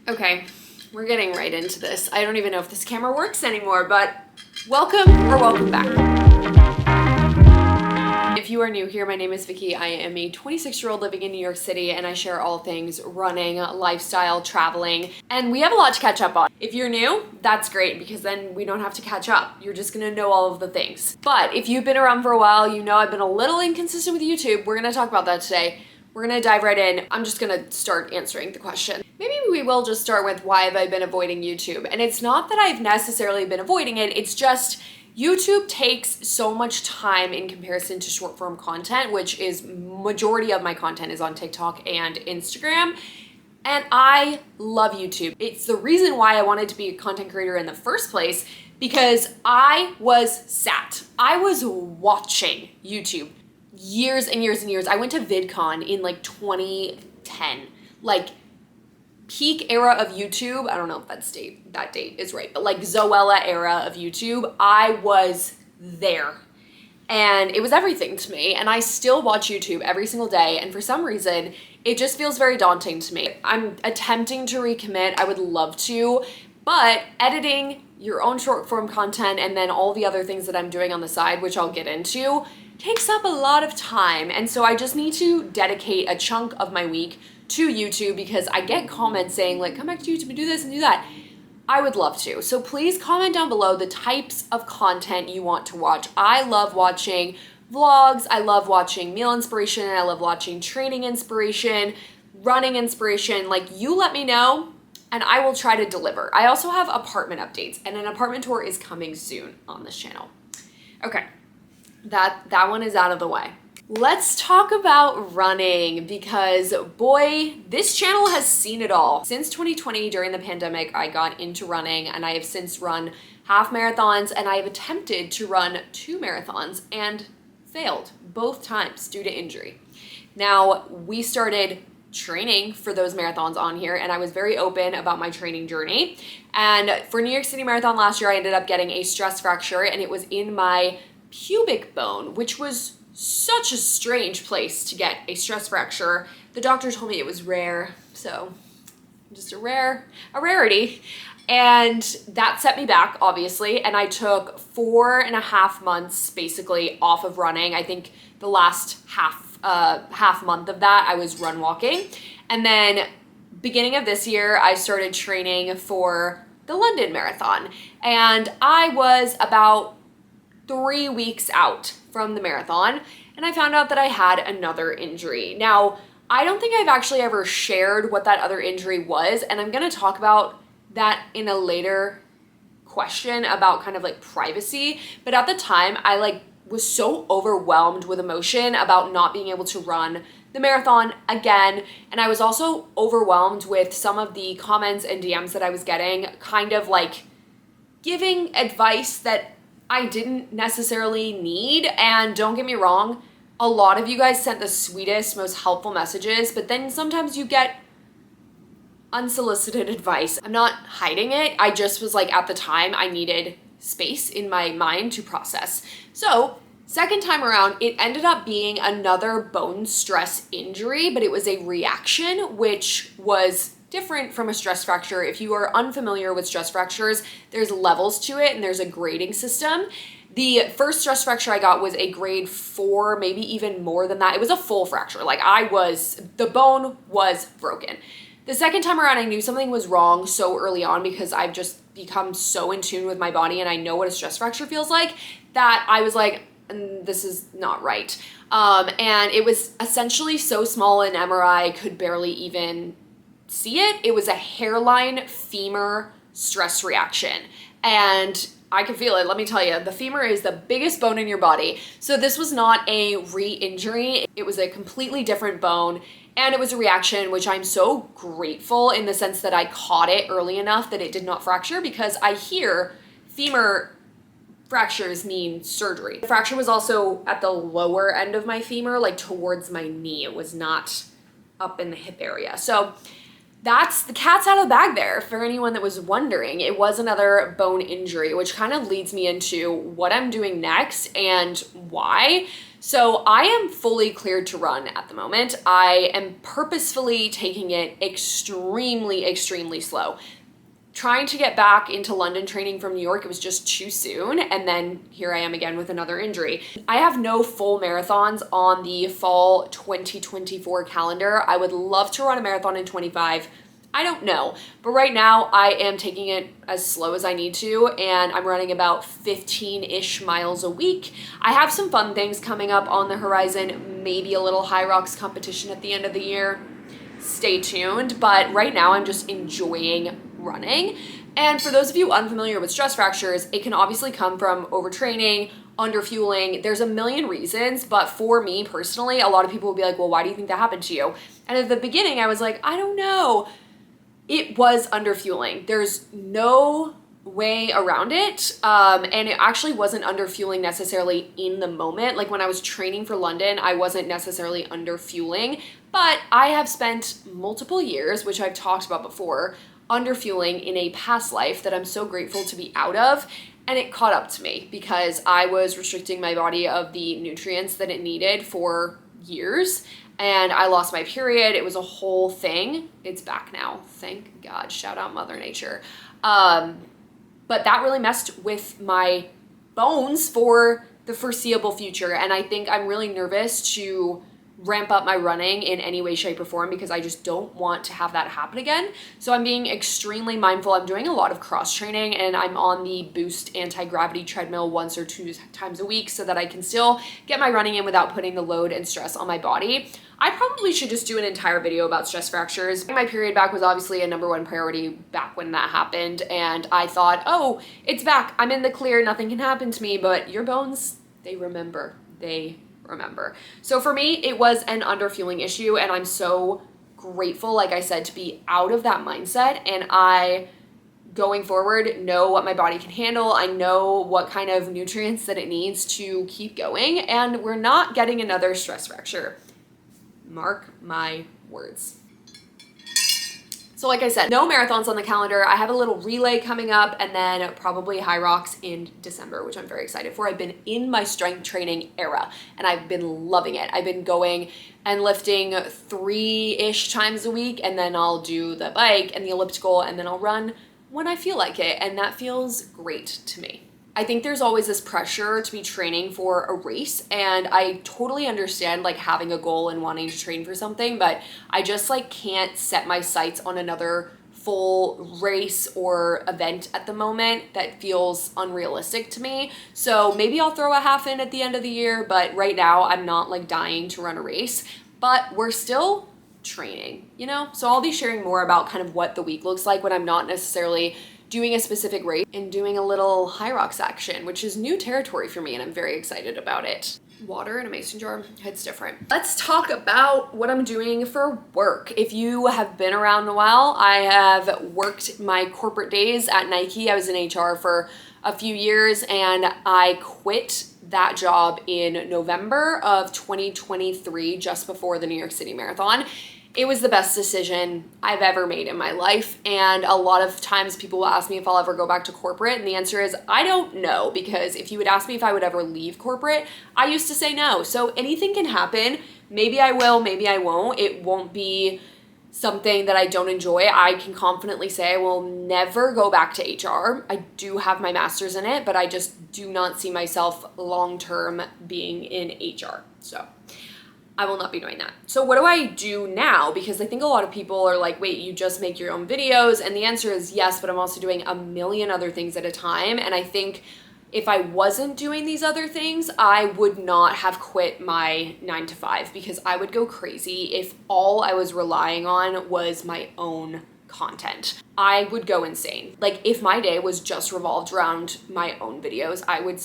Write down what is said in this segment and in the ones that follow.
Okay, we're getting right into this. I don't even know if this camera works anymore, but welcome back. If you are new here, my name is Vicky. I am a 26-year-old living in New York City, and I share all things running, lifestyle, traveling, and we have a lot to catch up on. If you're new, that's great because then we don't have to catch up. You're just gonna know all of the things. But if you've been around for a while, you know I've been a little inconsistent with YouTube. We're gonna talk about that today. We're gonna dive right in. I'm just gonna start answering the question. Maybe we will just start with why have I been avoiding YouTube? And it's not that I've necessarily been avoiding it, it's just YouTube takes so much time in comparison to short form content, which is majority of my content is on TikTok and Instagram. And I love YouTube. It's the reason why I wanted to be a content creator in the first place, because I was watching YouTube years and years and years. I went to VidCon in like 2010, like peak era of YouTube. I don't know if that date is right, but like Zoella era of YouTube, I was there. And it was everything to me. And I still watch YouTube every single day. And for some reason, it just feels very daunting to me. I'm attempting to recommit. I would love to, but editing your own short form content and then all the other things that I'm doing on the side, which I'll get into, takes up a lot of time. And so I just need to dedicate a chunk of my week to YouTube because I get comments saying like, come back to YouTube and do this and do that. I would love to. So please comment down below the types of content you want to watch. I love watching vlogs. I love watching meal inspiration. I love watching training inspiration, running inspiration. Like, you let me know and I will try to deliver. I also have apartment updates and an apartment tour is coming soon on this channel. Okay, that one is out of the way. Let's talk about running because boy, this channel has seen it all. Since 2020 during the pandemic, I got into running and I have since run half marathons and I have attempted to run 2 marathons and failed both times due to injury. Now, we started training for those marathons on here and I was very open about my training journey. And for New York City Marathon last year, I ended up getting a stress fracture and it was in my pubic bone, which was such a strange place to get a stress fracture. The doctor told me it was rare, so just a rarity. And that set me back, obviously, and I took 4.5 months basically off of running. I think the last half month of that I was run walking. And then beginning of this year, I started training for the London Marathon. And I was about 3 weeks out from the marathon and I found out that I had another injury. Now, I don't think I've actually ever shared what that other injury was, and I'm going to talk about that in a later question about kind of like privacy, but at the time I was so overwhelmed with emotion about not being able to run the marathon again, and I was also overwhelmed with some of the comments and DMs that I was getting, kind of like giving advice that I didn't necessarily need. And don't get me wrong, a lot of you guys sent the sweetest, most helpful messages, but then sometimes you get unsolicited advice. I'm not hiding it. I just was like, at the time, I needed space in my mind to process. So second time around, it ended up being another bone stress injury, but it was a reaction, which was different from a stress fracture. If you are unfamiliar with stress fractures, there's levels to it and there's a grading system. The first stress fracture I got was a grade 4, maybe even more than that. It was a full fracture. Like, the bone was broken. The second time around, I knew something was wrong so early on because I've just become so in tune with my body and I know what a stress fracture feels like that I was like, this is not right. And it was essentially so small an MRI could barely even see it. It was a hairline femur stress reaction and I could feel it. Let me tell you, the femur is the biggest bone in your body. So this was not a re-injury. It was a completely different bone and it was a reaction, which I'm so grateful in the sense that I caught it early enough that it did not fracture, because I hear femur fractures mean surgery. The fracture was also at the lower end of my femur, like towards my knee. It was not up in the hip area. So that's the cat's out of the bag there for anyone that was wondering. It was another bone injury, which kind of leads me into what I'm doing next and why. So I am fully cleared to run at the moment. I am purposefully taking it extremely, extremely slow. Trying to get back into London training from New York, it was just too soon. And then here I am again with another injury. I have no full marathons on the fall 2024 calendar. I would love to run a marathon in 25. I don't know. But right now I am taking it as slow as I need to, and I'm running about 15-ish miles a week. I have some fun things coming up on the horizon, maybe a little high rocks competition at the end of the year. Stay tuned. But right now I'm just enjoying running. And for those of you unfamiliar with stress fractures, it can obviously come from overtraining, underfueling. There's a million reasons, but for me personally, a lot of people will be like, well, why do you think that happened to you? And at the beginning I was like, I don't know. It was underfueling. There's no way around it. And it actually wasn't underfueling necessarily in the moment. Like when I was training for London, I wasn't necessarily underfueling, but I have spent multiple years, which I've talked about before, underfueling in a past life that I'm so grateful to be out of. And it caught up to me because I was restricting my body of the nutrients that it needed for years. And I lost my period. It was a whole thing. It's back now. Thank God. Shout out Mother Nature. But that really messed with my bones for the foreseeable future. And I think I'm really nervous to ramp up my running in any way, shape, or form because I just don't want to have that happen again. So I'm being extremely mindful. I'm doing a lot of cross training, and I'm on the Boost anti-gravity treadmill once or two times a week so that I can still get my running in without putting the load and stress on my body. I probably should just do an entire video about stress fractures. My period back was obviously a #1 priority back when that happened, and I thought, oh, it's back. I'm in the clear. Nothing can happen to me, but your bones, they remember. They remember. So for me, it was an underfueling issue, and I'm so grateful, like I said, to be out of that mindset. And I, going forward, know what my body can handle. I know what kind of nutrients that it needs to keep going, and we're not getting another stress fracture. Mark my words. So like I said, no marathons on the calendar. I have a little relay coming up, and then probably high rocks in December, which I'm very excited for. I've been in my strength training era, and I've been loving it. I've been going and lifting 3-ish times a week, and then I'll do the bike and the elliptical, and then I'll run when I feel like it, and that feels great to me. I think there's always this pressure to be training for a race, and I totally understand like having a goal and wanting to train for something, but I just like can't set my sights on another full race or event at the moment. That feels unrealistic to me. So maybe I'll throw a half in at the end of the year, but right now I'm not like dying to run a race, but we're still training, you know? So I'll be sharing more about kind of what the week looks like when I'm not necessarily doing a specific race and doing a little high rocks action, which is new territory for me, and I'm very excited about it. Water in a mason jar, it's different. Let's talk about what I'm doing for work. If you have been around a while, I have worked my corporate days at Nike. I was in HR for a few years, and I quit that job in November of 2023, just before the New York City Marathon. It was the best decision I've ever made in my life, and a lot of times people will ask me if I'll ever go back to corporate, and the answer is I don't know, because if you would ask me if I would ever leave corporate, I used to say no. So anything can happen. Maybe I will, maybe I won't. It won't be something that I don't enjoy. I can confidently say I will never go back to HR. I do have my master's in it, but I just do not see myself long-term being in HR. So I will not be doing that. So what do I do now? Because I think a lot of people are like, wait, you just make your own videos? And the answer is yes, but I'm also doing a million other things at a time. And I think if I wasn't doing these other things, I would not have quit my 9-to-5, because I would go crazy if all I was relying on was my own content. I would go insane. Like if my day was just revolved around my own videos, I would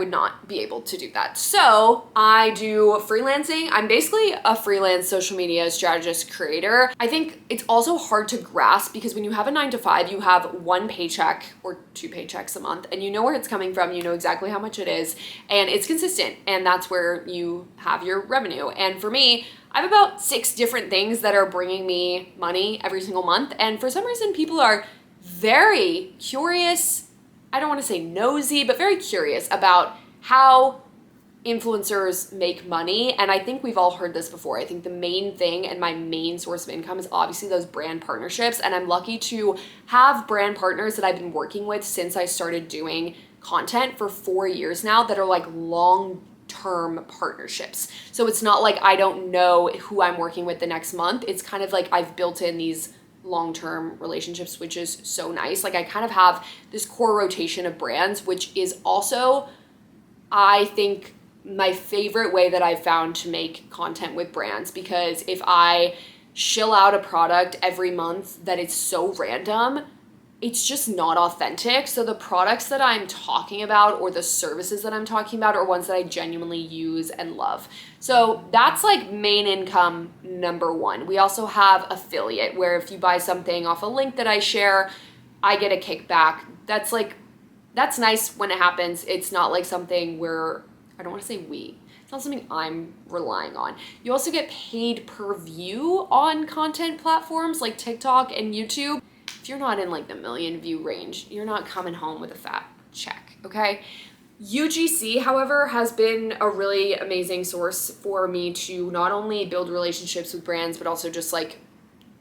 not be able to do that. So I do freelancing. I'm basically a freelance social media strategist creator. I think it's also hard to grasp because when you have a 9-to-5, you have one paycheck or 2 paychecks a month, and you know where it's coming from. You know exactly how much it is, and it's consistent, and that's where you have your revenue. And for me, I have about 6 different things that are bringing me money every single month. And for some reason, people are very curious, I don't want to say nosy, but very curious about how influencers make money. And I think we've all heard this before. I think the main thing and my main source of income is obviously those brand partnerships. And I'm lucky to have brand partners that I've been working with since I started doing content for 4 years now that are like long-term partnerships. So it's not like I don't know who I'm working with the next month. It's kind of like I've built in these long-term relationships, which is so nice. Like I kind of have this core rotation of brands, which is also, I think, my favorite way that I've found to make content with brands, because if I shill out a product every month that it's so random, it's just not authentic. So the products that I'm talking about or the services that I'm talking about are ones that I genuinely use and love. So that's like main income number one. We also have affiliate, where if you buy something off a link that I share, I get a kickback. That's nice when it happens. It's not like something where, I don't want to say it's not something I'm relying on. You also get paid per view on content platforms like TikTok and YouTube. If you're not in like the million view range, you're not coming home with a fat check, okay? UGC, however, has been a really amazing source for me to not only build relationships with brands, but also just like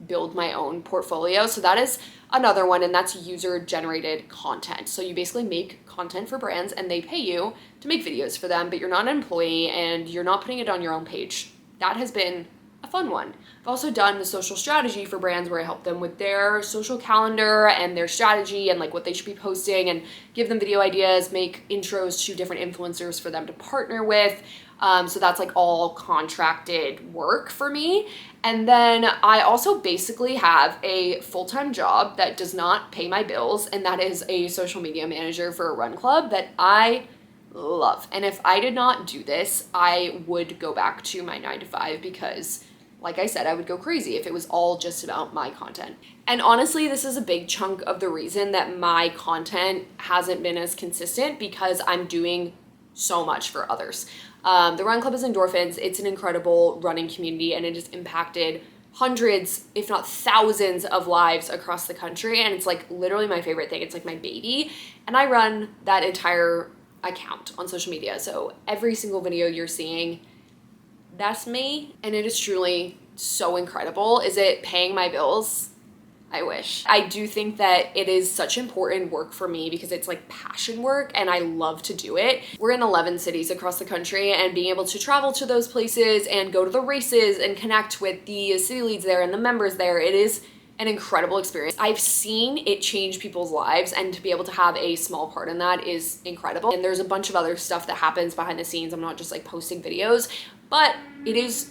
build my own portfolio. So that is another one, and that's user generated content. So you basically make content for brands and they pay you to make videos for them, but you're not an employee and you're not putting it on your own page. That has been a fun one. I've also done the social strategy for brands, where I help them with their social calendar and their strategy and like what they should be posting, and give them video ideas, make intros to different influencers for them to partner with. So that's like all contracted work for me. And then I also basically have a full-time job that does not pay my bills, and that is a social media manager for a run club that I love. And if I did not do this, I would go back to my 9 to 5, because like I said, I would go crazy if it was all just about my content. And honestly, this is a big chunk of the reason that my content hasn't been as consistent, because I'm doing so much for others. The Run Club is Endorphins. It's an incredible running community, and it has impacted hundreds, if not thousands, of lives across the country. And it's like literally my favorite thing. It's like my baby. And I run that entire account on social media. So every single video you're seeing, that's me. And it is truly so incredible. Is it paying my bills? I wish. I do think that it is such important work for me, because it's like passion work and I love to do it. We're in 11 cities across the country, and being able to travel to those places and go to the races and connect with the city leads there and the members there, it is an incredible experience. I've seen it change people's lives, and to be able to have a small part in that is incredible. And there's a bunch of other stuff that happens behind the scenes. I'm not just like posting videos, but it is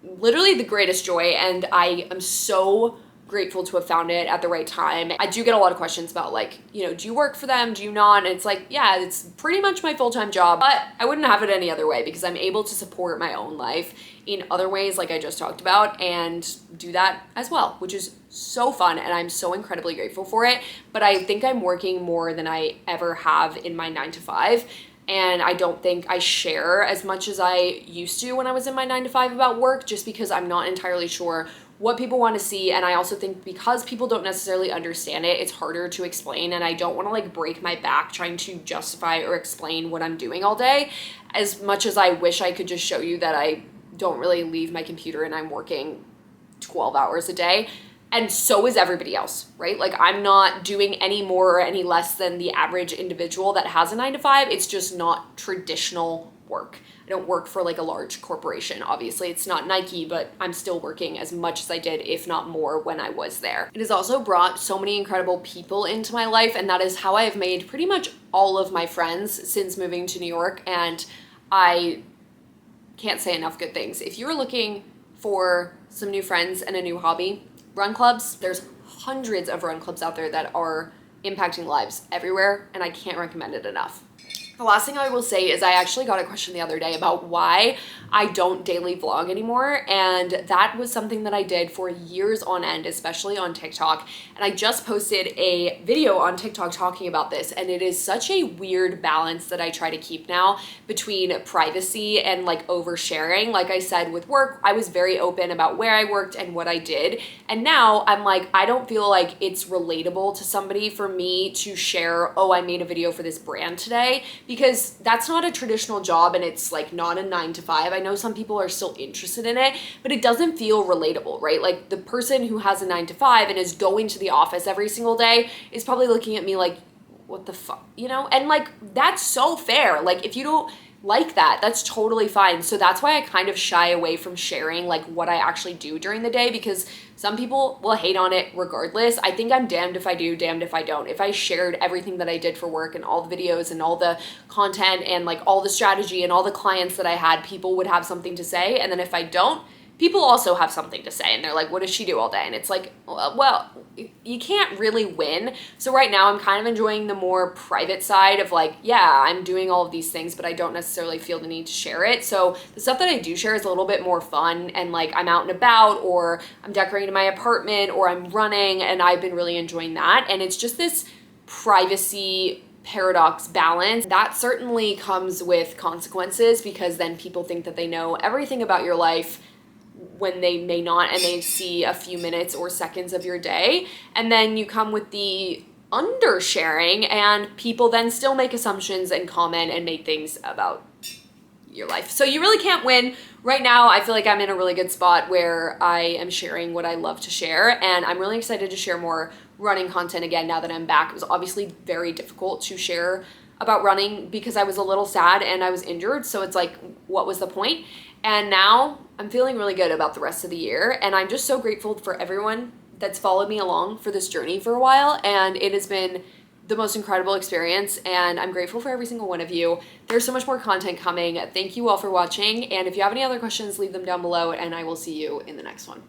literally the greatest joy, and I am so grateful to have found it at the right time. I do get a lot of questions about like, do you work for them? Do you not? And it's like, yeah, it's pretty much my full-time job, but I wouldn't have it any other way, because I'm able to support my own life in other ways, like I just talked about, and do that as well, which is so fun, and I'm so incredibly grateful for it. But I think I'm working more than I ever have in my 9 to 5. And I don't think I share as much as I used to when I was in my 9 to 5 about work, just because I'm not entirely sure what people want to see. And I also think because people don't necessarily understand it, it's harder to explain, and I don't want to like break my back trying to justify or explain what I'm doing all day, as much as I wish I could just show you that I don't really leave my computer and I'm working 12 hours a day. And so is everybody else, right? Like I'm not doing any more or any less than the average individual that has a 9 to 5. It's just not traditional work. I don't work for like a large corporation. Obviously, it's not Nike, but I'm still working as much as I did, if not more, when I was there. It has also brought so many incredible people into my life, and that is how I have made pretty much all of my friends since moving to New York, and I can't say enough good things. If you're looking for some new friends and a new hobby, run clubs, there's hundreds of run clubs out there that are impacting lives everywhere, and I can't recommend it enough. The last thing I will say is I actually got a question the other day about why I don't daily vlog anymore, and that was something that I did for years on end, especially on TikTok, and I just posted a video on TikTok talking about this, and it is such a weird balance that I try to keep now between privacy and like oversharing. Like I said, with work, I was very open about where I worked and what I did, and now I'm like, I don't feel like it's relatable to somebody for me to share, oh, I made a video for this brand today, because that's not a traditional job and it's like not a 9 to 5. I know some people are still interested in it, but it doesn't feel relatable, right? Like the person who has a 9 to 5 and is going to the office every single day is probably looking at me like, what the fuck, you know? And like, that's so fair. Like if you don't like that, that's totally fine. So that's why I kind of shy away from sharing like what I actually do during the day, because some people will hate on it regardless. I think I'm damned if I do, damned if I don't. If I shared everything that I did for work and all the videos and all the content and like all the strategy and all the clients that I had, people would have something to say. And then if I don't, people also have something to say and they're like, what does she do all day? And it's like, well, you can't really win. So right now I'm kind of enjoying the more private side of like, yeah, I'm doing all of these things, but I don't necessarily feel the need to share it. So the stuff that I do share is a little bit more fun and like I'm out and about, or I'm decorating my apartment, or I'm running, and I've been really enjoying that. And it's just this privacy paradox balance that certainly comes with consequences, because then people think that they know everything about your life when they may not, and they see a few minutes or seconds of your day. And then you come with the undersharing, and people then still make assumptions and comment and make things about your life. So you really can't win. Right now, I feel like I'm in a really good spot where I am sharing what I love to share, and I'm really excited to share more running content again now that I'm back. It was obviously very difficult to share about running because I was a little sad and I was injured. So it's like, what was the point? And now I'm feeling really good about the rest of the year. And I'm just so grateful for everyone that's followed me along for this journey for a while. And it has been the most incredible experience. And I'm grateful for every single one of you. There's so much more content coming. Thank you all for watching. And if you have any other questions, leave them down below and I will see you in the next one.